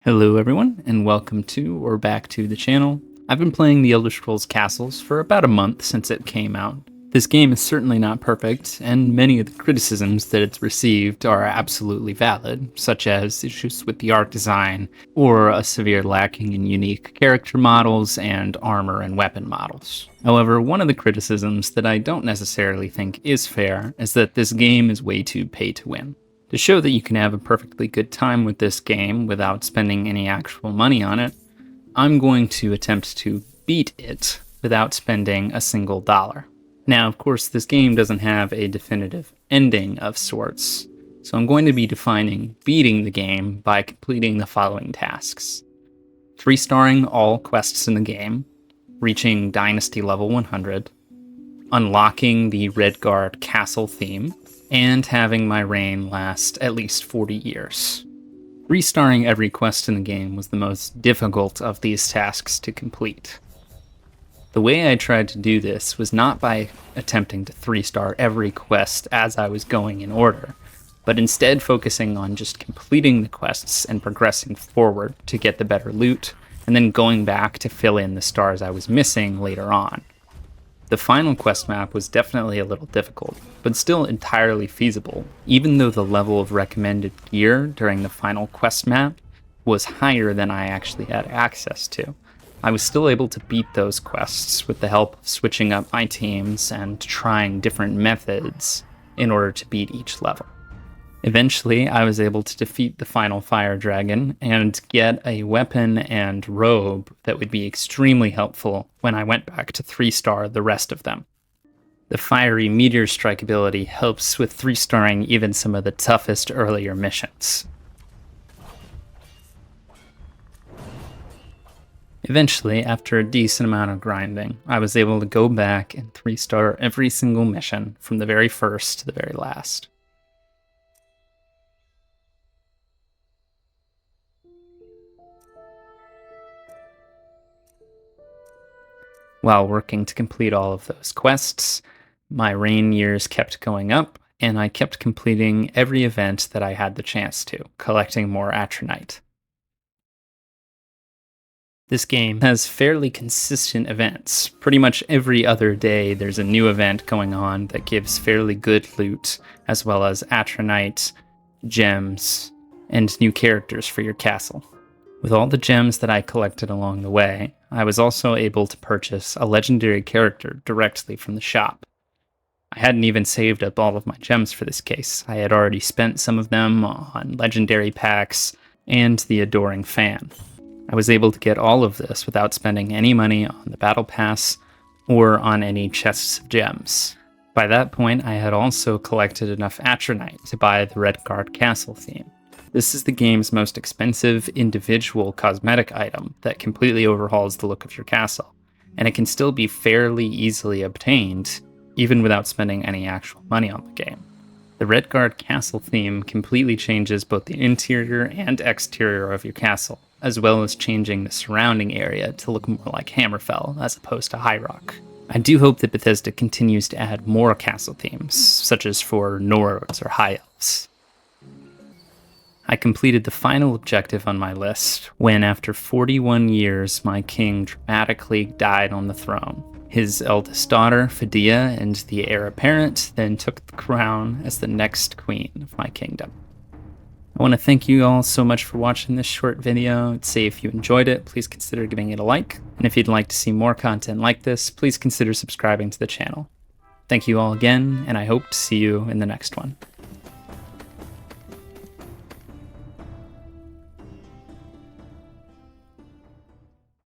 Hello everyone, and welcome to, or back to, the channel. I've been playing The Elder Scrolls Castles for about a month since it came out. This game is certainly not perfect, and many of the criticisms that it's received are absolutely valid, such as issues with the art design, or a severe lacking in unique character models and armor and weapon models. However, one of the criticisms that I don't necessarily think is fair is that this game is way too pay to win. To show that you can have a perfectly good time with this game without spending any actual money on it, I'm going to attempt to beat it without spending a single dollar. Now, of course, this game doesn't have a definitive ending of sorts, so I'm going to be defining beating the game by completing the following tasks. 3-starring all quests in the game, reaching Dynasty level 100, unlocking the Redguard Castle theme, and having my reign last at least 40 years. 3-starring every quest in the game was the most difficult of these tasks to complete. The way I tried to do this was not by attempting to 3-star every quest as I was going in order, but instead focusing on just completing the quests and progressing forward to get the better loot, and then going back to fill in the stars I was missing later on. The final quest map was definitely a little difficult, but still entirely feasible, even though the level of recommended gear during the final quest map was higher than I actually had access to. I was still able to beat those quests with the help of switching up my teams and trying different methods in order to beat each level. Eventually, I was able to defeat the final fire dragon and get a weapon and robe that would be extremely helpful when I went back to 3-star the rest of them. The fiery meteor strike ability helps with 3-starring even some of the toughest earlier missions. Eventually, after a decent amount of grinding, I was able to go back and 3-star every single mission from the very first to the very last. While working to complete all of those quests, my reign years kept going up, and I kept completing every event that I had the chance to, collecting more Atronite. This game has fairly consistent events. Pretty much every other day there's a new event going on that gives fairly good loot, as well as Atronite, gems, and new characters for your castle. With all the gems that I collected along the way, I was also able to purchase a legendary character directly from the shop. I hadn't even saved up all of my gems for this case. I had already spent some of them on legendary packs and the Adoring Fan. I was able to get all of this without spending any money on the battle pass or on any chests of gems. By that point, I had also collected enough Atronite to buy the Redguard Castle theme. This is the game's most expensive individual cosmetic item that completely overhauls the look of your castle, and it can still be fairly easily obtained, even without spending any actual money on the game. The Redguard Castle theme completely changes both the interior and exterior of your castle, as well as changing the surrounding area to look more like Hammerfell as opposed to High Rock. I do hope that Bethesda continues to add more castle themes, such as for Nords or High Elves. I completed the final objective on my list when, after 41 years, my king dramatically died on the throne. His eldest daughter, Fedea, and the heir apparent then took the crown as the next queen of my kingdom. I want to thank you all so much for watching this short video. I'd say if you enjoyed it, please consider giving it a like, and if you'd like to see more content like this, please consider subscribing to the channel. Thank you all again, and I hope to see you in the next one.